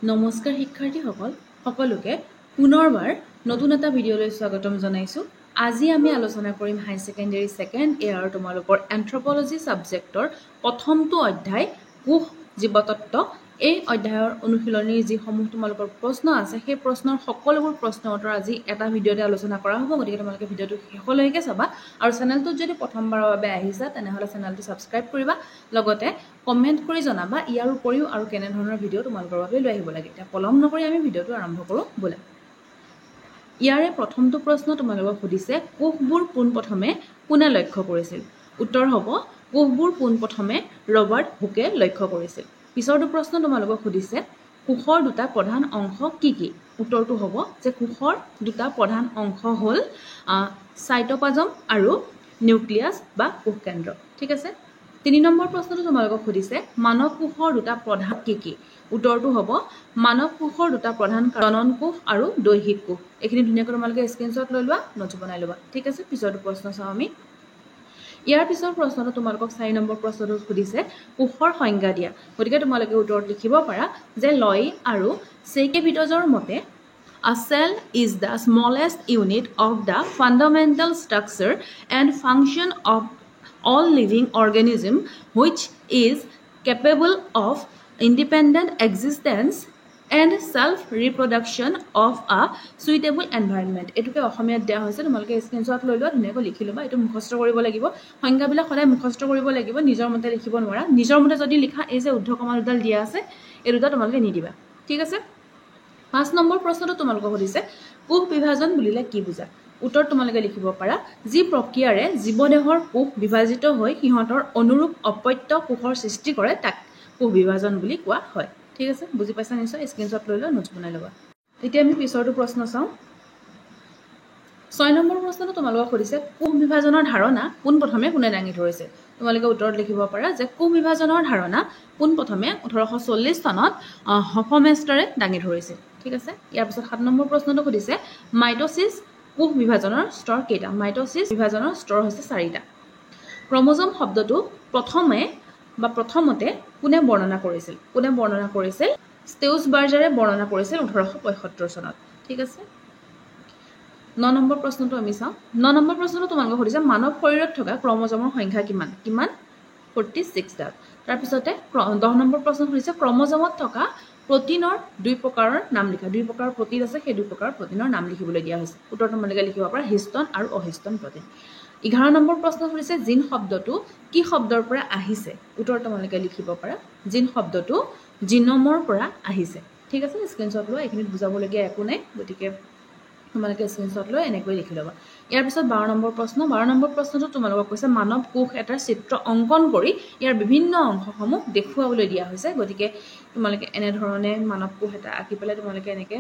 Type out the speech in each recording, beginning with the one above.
নমস্কাৰ শিক্ষাৰ্থীসকল সকলোকে পুনৰবাৰ নতুন এটা ভিডিঅ'লৈ স্বাগতম জনাইছোঁ। আজি আমি আলোচনা কৰিম হাই ছেকেণ্ডেৰী ছেকেণ্ড ইয়াৰৰ তোমালোকৰ এন্থ্ৰপলজি ছাবজেক্টৰ প্ৰথমটো অধ্যায় কোষ জীৱতত্ত্ব। এই অধ্যায়ৰ অনুশীলনীৰ যিসমূহ তোমালোকৰ প্ৰশ্ন আছে সেই প্ৰশ্নৰ সকলোবোৰ প্ৰশ্নৰ উত্তৰ আজি এটা ভিডিঅ'তে আলোচনা কৰা হ'ব। গতিকে তোমালোকে ভিডিঅ'টো শেষলৈকে চাবা আৰু চেনেলটোত যদি প্ৰথমবাৰৰ বাবে আহিছা তেনেহ'লে চেনেলটো ছাবস্ক্ৰাইব কৰিবা, লগতে কমেণ্ট কৰি জনাবা ইয়াৰ উপৰিও আৰু কেনেধৰণৰ ভিডিঅ' তোমালোকৰ বাবে লৈ আহিব লাগে। এতিয়া পলম নকৰি আমি ভিডিঅ'টো আৰম্ভ কৰোঁ ব'লা। ইয়াৰে প্ৰথমটো প্ৰশ্ন তোমালোকক সুধিছে কোষবোৰ পোনপ্ৰথমে কোনে লক্ষ্য কৰিছিল? উত্তৰ হ'ব কোষবোৰ পোনপ্ৰথমে ৰবাৰ্ট হুকে লক্ষ্য কৰিছিল। পিছৰটো প্ৰশ্ন তোমালোকক সুধিছে কোষৰ দুটা প্ৰধান অংশ কি কি? উত্তৰটো হ'ব যে কোষৰ দুটা প্ৰধান অংশ হ'ল চাইটোপ্লাজম আৰু নিউক্লিয়াছ বা কোষ কেন্দ্ৰ। ঠিক আছে। 3 নম্বৰ প্ৰশ্নটো তোমালোকক সুধিছে মানৱ কোষৰ দুটা প্ৰধান কি কি? উত্তৰটো হ'ব মানৱ কোষৰ দুটা প্ৰধান জনন কোষ আৰু দৈহিক কোষ। এইখিনি ধুনীয়াকৈ তোমালোকে স্ক্ৰীনশ্বট লৈ লোৱা, নোটছ বনাই ল'বা। ঠিক আছে, পিছৰটো প্ৰশ্ন চাওঁ আমি। ইয়াৰ পিছৰ প্ৰশ্নটো তোমালোকক 4 নম্বৰ প্ৰশ্নটো সুধিছে কোষৰ সংজ্ঞা দিয়া। গতিকে তোমালোকে উত্তৰত লিখিব পাৰা যে লয় আৰু চেইকেভিটজৰ মতে A cell is the smallest unit of the fundamental structure and function of all living organism which is capable of independent existence and self-reproduction of a suitable environment. এটুকে অসমীয়াত দিয়া হৈছে, তোমালোকে স্ক্ৰীনশ্বট লৈ লোৱা, ধুনীয়াকৈ লিখি ল'বা। এইটো মুখস্থ কৰিব লাগিব। সংজ্ঞাবিলাক সদায় মুখস্থ কৰিব লাগিব, নিজৰ মতে লিখিব নোৱাৰা। নিজৰ মতে যদি লিখা এই যে ঊৰ্ধ্বকমা দুডাল দিয়া আছে এই দুটা তোমালোকে নিদিবা। ঠিক আছে। 5 নম্বৰ প্ৰশ্নটো তোমালোকক সুধিছে কোষ বিভাজন বুলিলে কি বুজা? উত্তৰ তোমালোকে লিখিব পাৰা যি প্ৰক্ৰিয়াৰে জীৱদেহৰ কোষ বিভাজিত হৈ সিহঁতৰ অনুৰূপ অপত্য কোষৰ সৃষ্টি কৰে তাক কোষ বিভাজন বুলি কোৱা হয়। ঠিক আছে, বুজি পাইছা নিশ্চয়? স্ক্ৰীনশ্বট লৈ লোৱা, নোটছ বনাই ল'বা। এতিয়া আমি পিছৰটো প্ৰশ্ন চাওঁ। 6 নম্বৰ প্ৰশ্নটো তোমালোকক সুধিছে কোষ বিভাজনৰ ধাৰণা পোনপ্ৰথমে কোনে দাঙি ধৰিছে? তোমালোকে উত্তৰত লিখিব পাৰা যে কোষ বিভাজনৰ ধাৰণা পোনপ্ৰথমে 1840 চনত হফমেষ্টাৰে দাঙি ধৰিছিল। ঠিক আছে। ইয়াৰ পিছত 7 নম্বৰ প্ৰশ্নটো সুধিছে মাইটোচিছ কোষ বিভাজনৰ স্তৰ কেইটা? মাইটোচিছ বিভাজনৰ স্তৰ হৈছে 4টা। ক্ৰমোজম শব্দটো প্ৰথমতে কোনে বৰ্ণনা কৰিছিল? কোনে বৰ্ণনা কৰিছিল? ষ্টেউছবাৰ্জাৰে বৰ্ণনা কৰিছিল 1875 চনত। ঠিক আছে। 9 নম্বৰ প্ৰশ্নটো আমি চাওঁ। 9 নম্বৰ প্ৰশ্নটো তোমালোকক সুধিছে মানৱ শৰীৰত থকা ক্ৰমোজমৰ সংখ্যা কিমান? 46ডাল। তাৰপিছতে 10 নম্বৰ প্ৰশ্ন সুধিছে ক্ৰমোজমত থকা প্ৰটিনৰ 2 প্ৰকাৰৰ নাম লিখা। 2 প্ৰকাৰৰ প্ৰটিন আছে, সেই 2 প্ৰকাৰৰ প্ৰটিনৰ নাম লিখিবলৈ দিয়া হৈছে। উত্তৰ তোমালোকে লিখিব পাৰা হিষ্টন আৰু অহিষ্টন প্ৰটিন। 11 নম্বৰ প্ৰশ্ন সুধিছে জিন শব্দটো কি শব্দৰ পৰা আহিছে? উত্তৰ তোমালোকে লিখিব পাৰা জিন শব্দটো জিনমৰ পৰা আহিছে। ঠিক আছে, স্ক্ৰীনশ্বট লোৱা, এইখিনিত বুজাবলগীয়া একো নাই, গতিকে তোমালোকে স্ক্ৰীনশ্বট লৈ এনেকৈ লিখি ল'বা। ইয়াৰ পিছত 12 নম্বৰ প্ৰশ্ন। 12 নম্বৰ প্ৰশ্নটো তোমালোকক কৈছে মানৱ কোষ এটাৰ চিত্ৰ অংকন কৰি ইয়াৰ বিভিন্ন অংশসমূহ দেখুৱাবলৈ দিয়া হৈছে। গতিকে তোমালোকে এনেধৰণে মানৱ কোষ এটা আঁকি পেলাই তোমালোকে এনেকৈ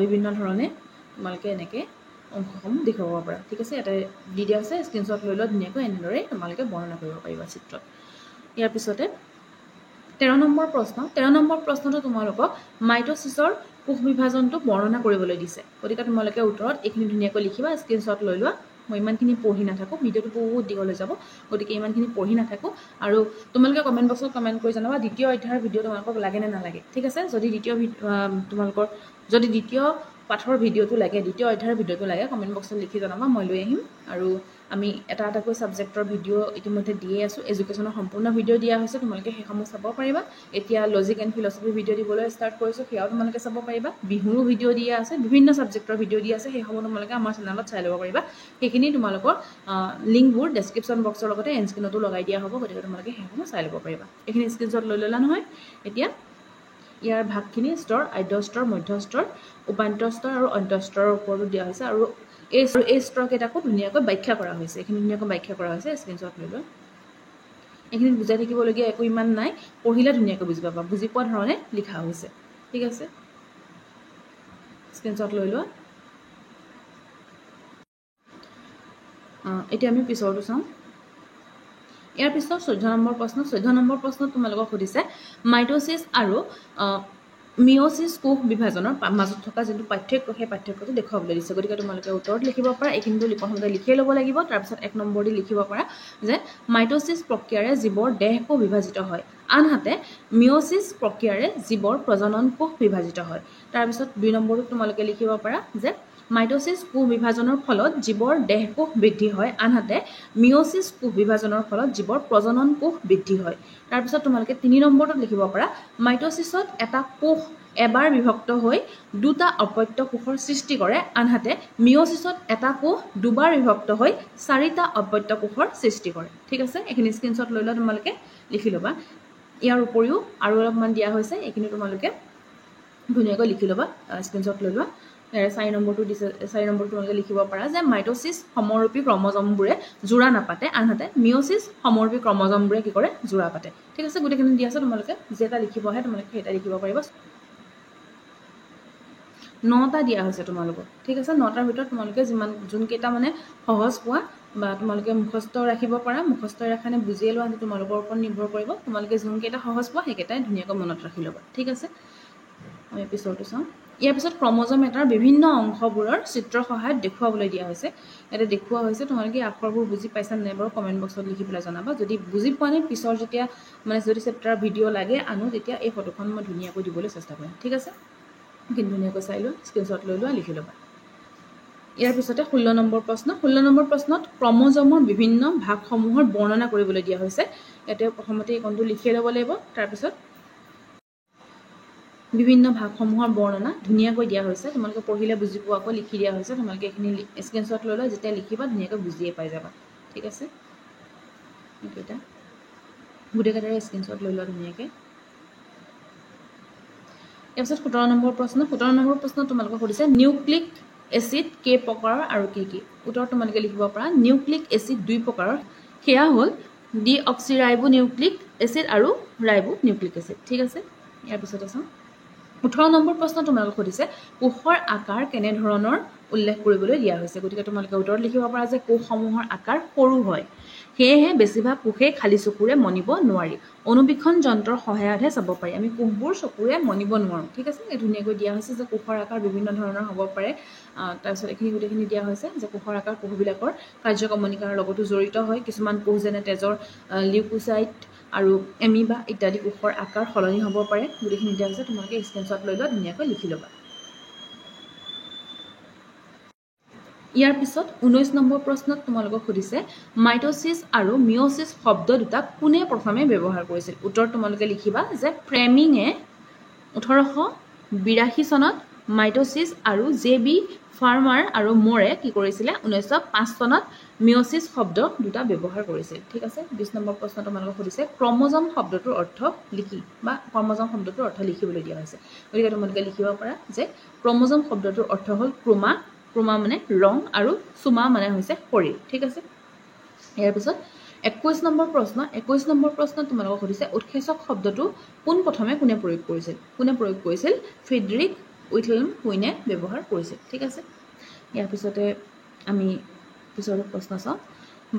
বিভিন্ন ধৰণে তোমালোকে এনেকৈ অংশসমূহ দেখুৱাব পাৰা। ঠিক আছে, এটা দি দিয়া আছে, স্ক্ৰীনশ্বট লৈ লোৱা ধুনীয়াকৈ। এনেদৰে তোমালোকে বৰ্ণনা কৰিব পাৰিবা চিত্ৰত। ইয়াৰ পিছতে 13 নম্বৰ প্ৰশ্ন। 13 নম্বৰ প্ৰশ্নটো তোমালোকক মাইটোচিছৰ কোষ বিভাজনটো বৰ্ণনা কৰিবলৈ দিছে। গতিকে তোমালোকে উত্তৰত এইখিনি ধুনীয়াকৈ লিখিবা, স্ক্ৰীনশ্বট লৈ লোৱা। মই ইমানখিনি পঢ়ি নাথাকোঁ, ভিডিঅ'টো বহুত দীঘল হৈ যাব, গতিকে ইমানখিনি পঢ়ি নাথাকোঁ। আৰু তোমালোকে কমেণ্ট বক্সত কমেণ্ট কৰি জনাবা দ্বিতীয় অধ্যায়ৰ ভিডিঅ' তোমালোকক লাগে নে নালাগে। ঠিক আছে, যদি দ্বিতীয় পাঠৰ ভিডিঅ'টো লাগে, দ্বিতীয় অধ্যায়ৰ ভিডিঅ'টো লাগে, কমেণ্ট বক্সত লিখি জনাবা, মই লৈ আহিম। আৰু আমি এটা এটাকৈ ছাবজেক্টৰ ভিডিঅ' ইতিমধ্যে দিয়ে আছোঁ। এডুকেশ্যনৰ সম্পূৰ্ণ ভিডিঅ' দিয়া হৈছে, তোমালোকে সেইসমূহ চাব পাৰিবা। এতিয়া লজিক এণ্ড ফিলচফি ভিডিঅ' দিবলৈ ষ্টাৰ্ট কৰিছোঁ, সেয়াও তোমালোকে চাব পাৰিবা। বিহুৰো ভিডিঅ' দিয়া আছে, বিভিন্ন ছাবজেক্টৰ ভিডিঅ' দিয়া আছে, সেইসমূহ তোমালোকে আমাৰ চেনেলত চাই ল'ব পাৰিবা। সেইখিনি তোমালোকৰ লিংকবোৰ ডেছক্ৰিপশ্যন বক্সৰ লগতে এণ্ড স্ক্ৰীনতো লগাই দিয়া হ'ব, গতিকে তোমালোকে সেইসমূহ চাই ল'ব পাৰিবা। এইখিনি স্ক্ৰীনশ্বট লৈ ল'লা নহয়? এতিয়া ইয়াৰ ভাগখিনি স্তৰ, আদ্য স্তৰ, মধ্য স্তৰ, উপান্ত স্তৰ আৰু অন্ত স্তৰৰ ওপৰতো দিয়া হৈছে। আৰু এই স্তৰকেইটাকো ধুনীয়াকৈ ব্যাখ্যা কৰা হৈছে। এইখিনি ধুনীয়াকৈ ব্যাখ্যা কৰা হৈছে, স্ক্ৰীনশ্বট লৈ লোৱা। এইখিনিত বুজাই থাকিবলগীয়া একো ইমান নাই, পঢ়িলে ধুনীয়াকৈ বুজি পাবা, বুজি পোৱা ধৰণে লিখা হৈছে। ঠিক আছে, স্ক্ৰীনশ্বট লৈ লোৱা। এতিয়া আমি পিছৰটো চাওঁ। ইয়াৰ পিছত 14 নম্বৰ প্ৰশ্ন। 14 নম্বৰ প্ৰশ্নত তোমালোকক সুধিছে মাইটোচিছ আৰু মিঅ'চিছ কোষ বিভাজনৰ মাজত থকা যিটো পাৰ্থক্য, সেই পাৰ্থক্যটো দেখুৱাবলৈ দিছে। গতিকে তোমালোকে উত্তৰত লিখিব পাৰা, এইখিনিতো প্ৰথমতে লিখিয়ে ল'ব লাগিব। তাৰপিছত 1 নম্বৰ দি লিখিব পাৰা যে মাইটোচিছ প্ৰক্ৰিয়াৰে জীৱৰ দেহ কোষ বিভাজিত হয় আনহাতে মিঅ'চিছ প্ৰক্ৰিয়াৰে জীৱৰ প্ৰজনন কোষ বিভাজিত হয় তাৰপিছত 2 নম্বৰটো তোমালোকে লিখিব পাৰা যে মাইটোচিছ কোষ বিভাজনৰ ফলত জীৱৰ দেহকোষ বৃদ্ধি হয় আনহাতে মিঅ'চিছ কোষ বিভাজনৰ ফলত জীৱৰ প্ৰজনন কোষ বৃদ্ধি হয় তাৰপিছত তোমালোকে 3 নম্বৰটোত লিখিব পাৰা মাইটোচিছত এটা কোষ এবাৰ বিভক্ত হৈ দুটা অপত্য কোষৰ সৃষ্টি কৰে আনহাতে মিঅ'চিছত এটা কোষ দুবাৰ বিভক্ত হৈ চাৰিটা অপত্য কোষৰ সৃষ্টি কৰে ঠিক আছে এইখিনি স্ক্ৰীনশ্বট লৈ লোৱা তোমালোকে লিখি ল'বা ইয়াৰ উপৰিও আৰু অলপমান দিয়া হৈছে এইখিনি তোমালোকে ধুনীয়াকৈ লিখি ল'বা স্ক্ৰীনশ্বট লৈ লোৱা 4 নম্বৰটো দিছে 4 নম্বৰটো তোমালোকে লিখিব পাৰা যে মাইটোচিছ সমৰূপী ক্ৰমজমবোৰে জোৰা নাপাতে আনহাতে মিঅ'চিছ সমৰূপী ক্ৰমজমবোৰে কি কৰে জোৰা পাতে ঠিক আছে গোটেইখিনি দিয়া আছে তোমালোকে যেটা লিখিব আহে তোমালোকে এটা লিখিব পাৰিবা 9টা দিয়া হৈছে তোমালোকক ঠিক আছে 9টাৰ ভিতৰত তোমালোকে যিমান যোনকেইটা মানে সহজ পোৱা বা তোমালোকে মুখস্থ ৰাখিব পাৰা মুখস্থ ৰাখানে বুজিয়ে লোৱা তোমালোকৰ ওপৰত নিৰ্ভৰ কৰিব তোমালোকে যোনকেইটা সহজ পোৱা সেইকেইটাই ধুনীয়াকৈ মনত ৰাখি ল'বা ঠিক আছে আমি পিছৰটো চাওঁ ইয়াৰ পিছত ক্ৰমজম এটাৰ বিভিন্ন অংশবোৰৰ চিত্ৰৰ সহায়ত দেখুৱাবলৈ দিয়া হৈছে এটা দেখুওৱা হৈছে তোমালোকে আখৰবোৰ বুজি পাইছা নাই বাৰু কমেন্ট বক্সত লিখি পেলাই জনাবা যদি বুজি পোৱা নাই পিছৰ যেতিয়া মানে যদি চেপ্টাৰ ভিডিঅ' লাগে আনো তেতিয়া এই ফটোখন মই ধুনীয়াকৈ দিবলৈ চেষ্টা কৰিম ঠিক আছে কিন্তু ধুনীয়াকৈ চাই লোৱা স্ক্ৰীনশ্বট লৈ লোৱা লিখি ল'বা ইয়াৰ পিছতে 16 নম্বৰ প্ৰশ্ন 16 নম্বৰ প্ৰশ্নত ক্ৰমজমৰ বিভিন্ন ভাগসমূহৰ বৰ্ণনা কৰিবলৈ দিয়া হৈছে ইয়াতে প্ৰথমতে এই কোনটো লিখি ল'ব লাগিব তাৰপিছত বিভিন্ন ভাগসমূহৰ বৰ্ণনা ধুনীয়াকৈ দিয়া হৈছে তোমালোকে পঢ়িলে বুজি পোৱাকৈ লিখি দিয়া হৈছে তোমালোকে এইখিনি স্ক্ৰীনশ্বট লৈ লোৱা যেতিয়া লিখিবা ধুনীয়াকৈ বুজিয়ে পাই যাবা ঠিক আছে এইটা গোটেইকেইটাৰে স্ক্ৰীনশ্বট লৈ লোৱা ধুনীয়াকৈ তাৰপিছত 17 নম্বৰ প্ৰশ্ন 17 নম্বৰ প্ৰশ্ন তোমালোকক সুধিছে নিউক্লিক এচিড কে প্ৰকাৰৰ আৰু কি কি উত্তৰ তোমালোকে লিখিব পাৰা নিউক্লিক এচিড দুই প্ৰকাৰৰ সেয়া হ'ল ডিঅক্সিৰাইবো নিউক্লিক এচিড আৰু ৰাইবো নিউক্লিক এচিড ঠিক আছে ইয়াৰ পিছত আছে 18 নম্বৰ প্ৰশ্ন তোমালোকক সুধিছে কোষৰ আকাৰ কেনে ধৰণৰ উল্লেখ কৰিবলৈ দিয়া হৈছে গতিকে তোমালোকে উত্তৰত লিখিব পাৰা যে কোষসমূহৰ আকাৰ সৰু হয় সেয়েহে বেছিভাগ কোষে খালি চকুৰে মনিব নোৱাৰি অনুবীক্ষণ যন্ত্ৰৰ সহায়তহে চাব পাৰি আমি কোষবোৰ চকুৰে মনিব নোৱাৰো ঠিক আছে এই ধুনীয়াকৈ দিয়া হৈছে যে কোষৰ আকাৰ বিভিন্ন ধৰণৰ হ'ব পাৰে তাৰপিছত এইখিনি গোটেইখিনি দিয়া হৈছে যে কোষৰ আকাৰ কোষবিলাকৰ কাৰ্যকমনিকাৰ লগতো জড়িত হয় কিছুমান কোষ যেনে তেজৰ লিউকোচাইট আৰু এমিবা ইত্যাদি কোষৰ আকাৰ সলনি হ'ব পাৰে গোটেইখিনি দিয়া হৈছে তোমালোকে স্ক্ৰীনশ্বট লৈ লোৱা ধুনীয়াকৈ লিখি ল'বা ইয়াৰ পিছত 19 নম্বৰ প্ৰশ্নত তোমালোকক সুধিছে মাইটোচিছ আৰু মিঅ'চিছ শব্দ দুটা কোনে প্ৰথমে ব্যৱহাৰ কৰিছিল উত্তৰ তোমালোকে লিখিবা যে ফ্ৰেমিঙে 1882 চনত মাইটোচিছ আৰু জে.বি. ফাৰ্মাৰ আৰু মোৰে কি কৰিছিলে 1905 চনত মিঅ'চিছ শব্দ দুটা ব্যৱহাৰ কৰিছিল ঠিক আছে 20 নম্বৰ প্ৰশ্ন তোমালোকক সুধিছে ক্ৰমজম শব্দটোৰ অৰ্থ লিখি বা ক্ৰমজম শব্দটোৰ অৰ্থ লিখিবলৈ দিয়া হৈছে গতিকে তোমালোকে লিখিব পাৰা যে ক্ৰমজম শব্দটোৰ অৰ্থ হ'ল ক্ৰোমা মানে ৰং আৰু সুমা মানে হৈছে শৰীৰ ঠিক আছে ইয়াৰ পিছত 21 নম্বৰ প্ৰশ্ন তোমালোকক সুধিছে উৎসেচক শব্দটো কোন প্ৰথমে কোনে প্ৰয়োগ কৰিছিল ফ্ৰেডৰিক উইলহেল্ম ব্যৱহাৰ কৰিছিল ঠিক আছে ইয়াৰ পিছতে আমি পিছৰ প্ৰশ্ন চাওঁ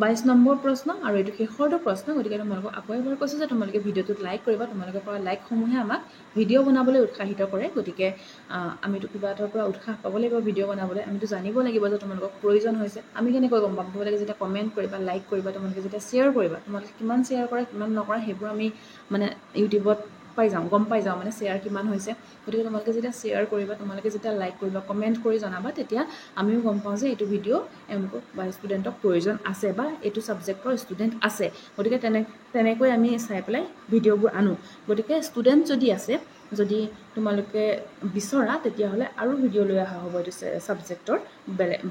22 নম্বৰ প্ৰশ্ন আৰু এইটো শেষৰটো প্ৰশ্ন গতিকে তোমালোকক আকৌ এবাৰ কৈছো যে তোমালোকে ভিডিঅ'টোত লাইক কৰিবা তোমালোকৰ পৰা লাইকসমূহে আমাক ভিডিঅ' বনাবলৈ উৎসাহিত কৰে গতিকে আমিতো কিবা এটাৰ পৰা উৎসাহ পাব লাগিব ভিডিঅ' বনাবলৈ আমিতো জানিব লাগিব যে তোমালোকক প্ৰয়োজন হৈছে আমি কেনেকৈ গম পাম তোমালোকে যেতিয়া কমেণ্ট কৰিবা লাইক কৰিবা তোমালোকে যেতিয়া শ্বেয়াৰ কৰিবা তোমালোকে কিমান শ্বেয়াৰ কৰা কিমান নকৰা সেইবোৰ আমি মানে ইউটিউবত গম পাই যাওঁ মানে শ্বেয়াৰ কিমান হৈছে গতিকে তোমালোকে যেতিয়া শ্বেয়াৰ কৰিবা তোমালোকে যেতিয়া লাইক কৰিবা কমেণ্ট কৰি জনাবা তেতিয়া আমিও গম পাওঁ যে এইটো ভিডিঅ' এওঁলোকক বা ষ্টুডেণ্টক প্ৰয়োজন আছে বা এইটো ছাবজেক্টৰ ষ্টুডেণ্ট আছে গতিকে তেনেকৈ আমি চাই পেলাই ভিডিঅ'বোৰ আনো গতিকে ষ্টুডেণ্ট যদি আছে যদি তোমালোকে বিচৰা তেতিয়াহ'লে আৰু ভিডিঅ' লৈ অহা হ'ব এইটো ছাবজেক্টৰ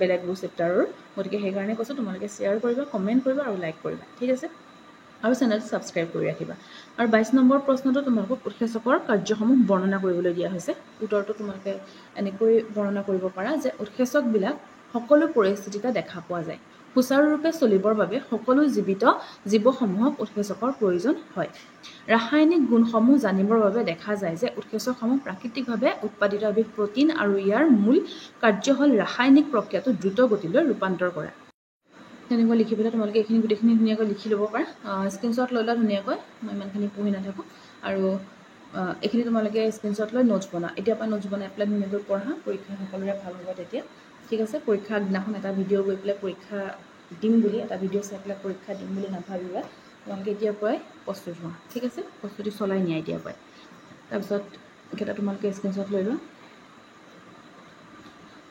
বেলেগবোৰ চেপ্টাৰৰ গতিকে সেইকাৰণে কৈছোঁ তোমালোকে শ্বেয়াৰ কৰিবা কমেণ্ট কৰিবা আৰু লাইক কৰিবা ঠিক আছে আৰু চেনেলটো ছাবস্ক্ৰাইব কৰি ৰাখিবা আৰু 22 নম্বৰ প্ৰশ্নটো তোমালোকক উৎসেচকৰ কাৰ্যসমূহ বৰ্ণনা কৰিবলৈ দিয়া হৈছে উত্তৰটো তোমালোকে এনেকৈ বৰ্ণনা কৰিব পাৰা যে উৎসেচকবিলাক সকলো পৰিস্থিতিতে দেখা পোৱা যায় সুচাৰুৰূপে চলিবৰ বাবে সকলো জীৱিত জীৱসমূহক উৎসেচকৰ প্ৰয়োজন হয় ৰাসায়নিক গুণসমূহ জানিবৰ বাবে দেখা যায় যে উৎসেচকসমূহ প্ৰাকৃতিকভাৱে উৎপাদিত এবিধ প্ৰটিন আৰু ইয়াৰ মূল কাৰ্য হ'ল ৰাসায়নিক প্ৰক্ৰিয়াটো দ্ৰুত গতিলৈ ৰূপান্তৰ কৰা তেনেকৈ লিখি পেলাই তোমালোকে এইখিনি গোটেইখিনি ধুনীয়াকৈ লিখি ল'ব পাৰা স্ক্ৰীনশ্বট লৈ লোৱা ধুনীয়াকৈ মই ইমানখিনি পঢ়ি নাথাকোঁ আৰু এইখিনি তোমালোকে স্ক্ৰীনশ্বট লৈ নোটছ বনা এতিয়া পৰা নোটছ বনাই পেলাই ধুনীয়াকৈ পঢ়া পৰীক্ষা সকলোৰে ভাল হ'ব তেতিয়া ঠিক আছে পৰীক্ষাৰ দিনাখন এটা ভিডিঅ' গৈ পেলাই পৰীক্ষা দিম বুলি এটা ভিডিঅ' চাই পেলাই পৰীক্ষা দিম বুলি নাভাবিবা তোমালোকে এতিয়াৰ পৰাই প্ৰস্তুত হোৱা ঠিক আছে প্ৰস্তুতি চলাই নিয়া এতিয়াৰ পৰাই তাৰপিছত এইকেইটা তোমালোকে স্ক্ৰীনশ্বট লৈ লোৱা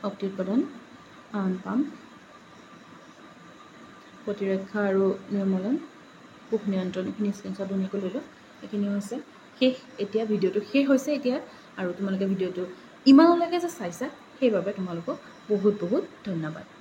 শক্তি উৎপাদন আহৰণ পাম প্ৰতিৰক্ষা আৰু নিৰ্মূলন কোষ নিয়ন্ত্ৰণ এইখিনি স্ক্ৰীনশ্বট ধুনীয়াকৈ লৈ লোৱা এইখিনি হৈছে শেষ এতিয়া ভিডিঅ'টো শেষ হৈছে এতিয়া আৰু তোমালোকে ভিডিঅ'টো ইমানলৈকে যে চাইছা সেইবাবে তোমালোকক বহুত বহুত ধন্যবাদ